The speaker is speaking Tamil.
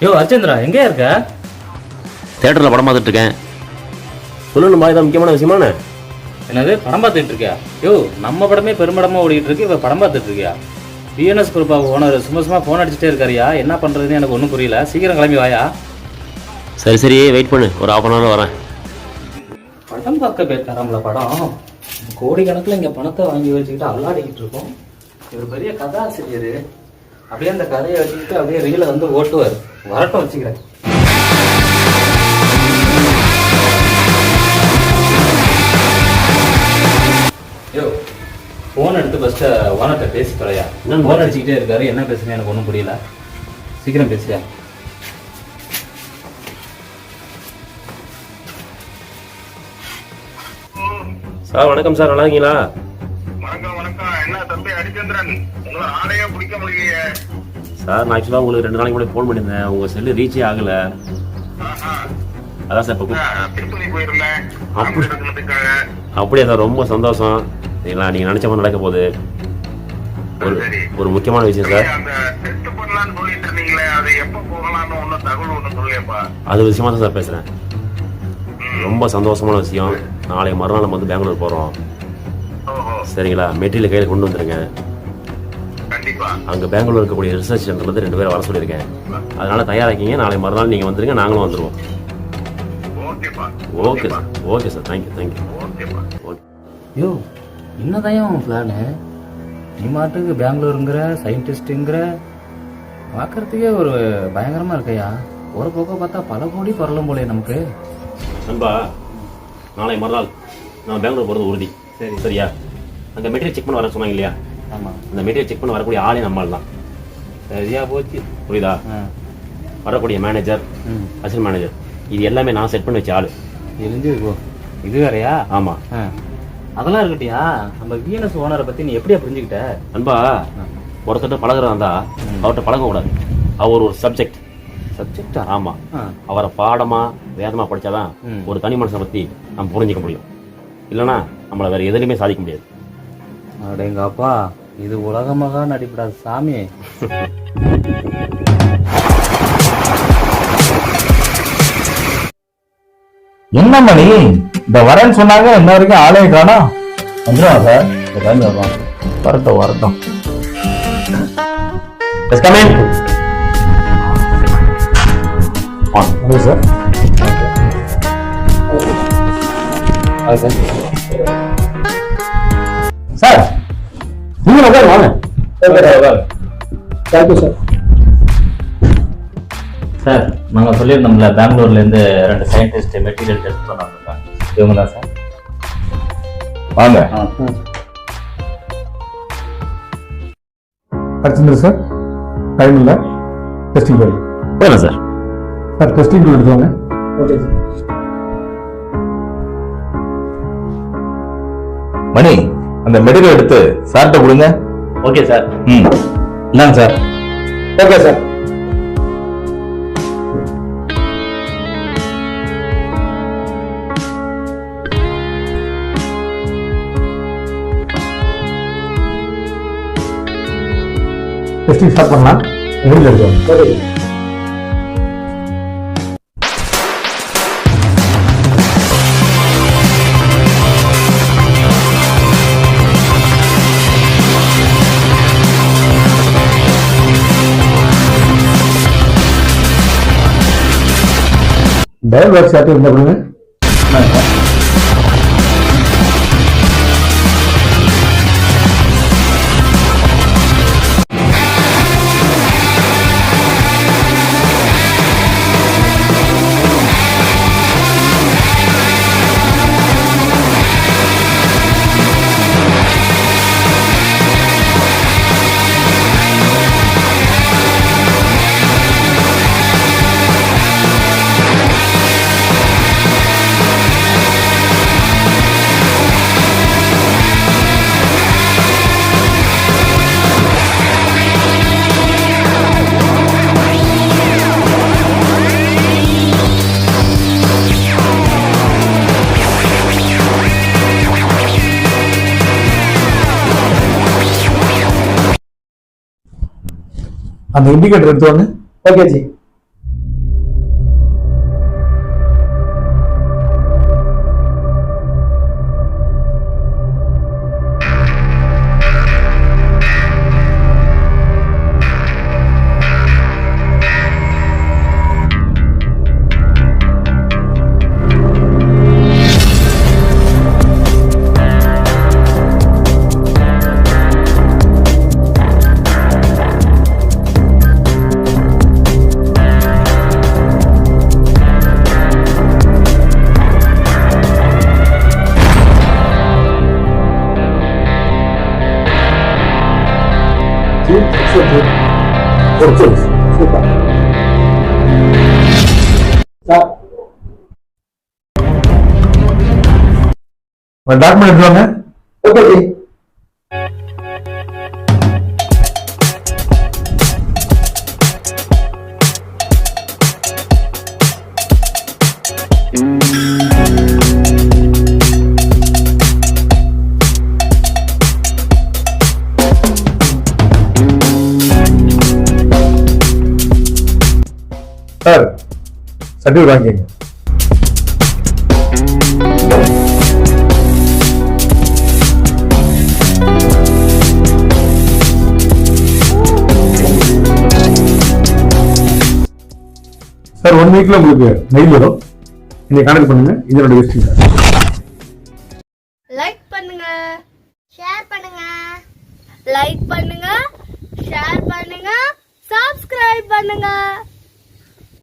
யோ அர்ச்சந்திரா எங்கே இருக்க? தேட்டரில் படம் பார்த்துட்டு இருக்கேன். சொல்லணுமா இதான் முக்கியமான விஷயமான? என்னது படம் பார்த்துட்டு இருக்கியா? யோ நம்ம படமே பெரும்படமாக ஓடிக்கிட்டு இருக்கு, இப்போ படம் பார்த்துட்டு இருக்கியா? பிஎன்எஸ் குரூப்பா ஓனர் சும்மா ஃபோன் அடிச்சுட்டே இருக்காரியா? என்ன பண்ணுறதுன்னு எனக்கு ஒன்றும் புரியல. சீக்கிரம் கிளம்பி வாயா. சரி சரி வெயிட் பண்ணு, ஒரு ½ hour வரேன். படம் பார்க்க போயிருக்காராம்ல. படம் கோடிக்கணக்கில் இங்கே பணத்தை வாங்கி வச்சுக்கிட்டு அல்லாடிக்கிட்டு இருக்கோம். இவர் பெரிய கதாசிரியர். அப்படியே அந்த கதையை வச்சுக்கிட்டு அப்படியே ரீலை வந்து ஓட்டுவார். வரட்டும் வச்சுக்கிறேன். யோ ஃபோன் எடுத்து ஃபஸ்ட்டு ஓனர்கிட்ட பேசி தொலையா. ஃபோன் அடிச்சுக்கிட்டே இருக்காரு, என்ன பேசுன்னு எனக்கு ஒன்றும் புரியல. சீக்கிரம் பேசியா. சார் வணக்கம் சார், நல்லா இருக்கீங்களா? வணக்கம் வணக்கம். என்ன தம்பி ஹரிச்சந்திரன், உங்களை ஆளையே பிடிக்க முடியலையே. சார் நான் ஆக்சுவலாக உங்களுக்கு 2 நாளைக்கு முன்னாடி ஃபோன் பண்ணியிருந்தேன், உங்கள் செல்லு ரீச்சே ஆகலை. அதான் சார் இப்போ திருப்பதி போயிருந்தேன் அப்படியே சார். ரொம்ப சந்தோஷம். சரிங்களா, நீங்கள் நினச்ச மாதிரி நடக்க போகுது. ஒரு முக்கியமான விஷயம் சார். அந்த டெஸ்ட் பண்ணலாம்னு சொல்லிட்டு இருந்தீங்களே, அது எப்போ போகலாம்னு ஒன்றும் தகவல் ஒன்றும் சொல்லியப்பா. அது விஷயமா தான் சார் பேசுகிறேன். ரொம்ப சந்தோஷமான விஷயம். நாளைக்கு மறுநாள் நம்ம வந்து பெங்களூர் போகிறோம். சரிங்களா, மெட்டீரியல் கையில் கொண்டு வந்துருங்க. அங்கே பெங்களூர் இருக்கக்கூடிய ரிசர்ச் சென்டர்லேருந்து 2 பேரை வர சொல்லியிருக்கேன். அதனால தயாராக்கிங்க. நாளைக்கு மறுநாள் நீங்கள் வந்துருங்க, நாங்களும் வந்துடுவோம். Okay sir, okay sir, thank you. Okay. Yo என்னதான் உன் பிளானு? நீ மாட்டுக்கு பெங்களூருங்கிற சயின்டிஸ்ட்டுங்கிற பார்க்கறதுக்கே ஒரு பயங்கரமாக இருக்கையா. ஒரு பக்கம் பார்த்தா பல கோடி பரலும் போலே நமக்கு. நண்பா, நாளை மறுநாள் நான் பெங்களூர் போகிறது உறுதி. சரி சரியா? அங்கே மெட்டீரியல் செக் பண்ண வர சொன்னாங்க இல்லையா? ஆமாம். அந்த மெட்டீரியல் செக் பண்ண வரக்கூடிய ஆளே நம்மளால் தான். சரியா போச்சு. புரியுதா? வரக்கூடிய மேனேஜர், அசிஸ்டன்ட் மேனேஜர், இது எல்லாமே நான் செட் பண்ணி வச்ச ஆள். தெரிஞ்சு போ. இது வேறையா? ஆமாம். அதெல்லாம் இருக்கட்டியா. நம்ம பிஎன்எஸ் ஓனரை பற்றி நீ எப்படியா புரிஞ்சுக்கிட்ட? நண்பா, ஒருத்தட்ட பழகிறதா இருந்தா அவர்கிட்ட பழகக்கூடாது. அவர் ஒரு சப்ஜெக்டா? ஆமா. அவரை பாடமா வேதமா படிச்சாதான் ஒரு தனி மனுஷனை பத்தி நம்ம புரிஞ்சிக்க முடியும். இல்லைன்னா நம்மளை வேற எதுலையுமே சாதிக்க முடியாது. அடேங்கப்பா, இது உலகமாக நடிப்படாது சாமி. என்ன மணி, இந்த வரேன்னு சொன்னாங்க, இன்ன வரைக்கும் ஆளே காணோம். வந்துடும் சார், இந்த டைம் வரும். வரட்டும். சார் சார் நீங்க வாங்க. Thank you sir. சார் நாங்கள் சொல்லியிருந்தோம்ல, பெங்களூர்லேருந்து 2 சயின்டிஸ்ட் மெட்டீரியல் டெஸ்ட் பண்ண வந்திருக்காங்க. இவங்க தான் சார். வாங்க. ஹரிச்சந்திரன் சார், டைம் இல்லை, டெஸ்டிங் போயிடலாம் சார். சார் டெஸ்டிங் எடுத்துவாங்க. Okay sir. மணி, அந்த மெட்டீரியல் எடுத்து சார்கிட்ட கொடுங்க. Okay sir. இந்தாங்க sir. Okay sir. Testing start பண்ணலாம். முடிஞ்சு எடுத்துவாங்க. டயல் பாக்ஸ் ஆட்டி இருந்தா கொடுங்க. அந்த இண்டிகேட்டர் எடுத்து வாங்க. Okay ji. Okay super sir document எடுத்துவாங்க ஓகே சார் சர்டிஃபிகேட் வாங்கிக்கங்க சார் 1 வீக்ல உங்களுக்கு மெயில் வரும் நீங்க கான்டாக்ட் பண்ணுங்க இதோட விசிட்டிங் கார்டு லைக் பண்ணுங்க, ஷேர் பண்ணுங்க, லைக் பண்ணுங்க, ஷேர் பண்ணுங்க, சப்ஸ்கிரைப் பண்ணுங்க.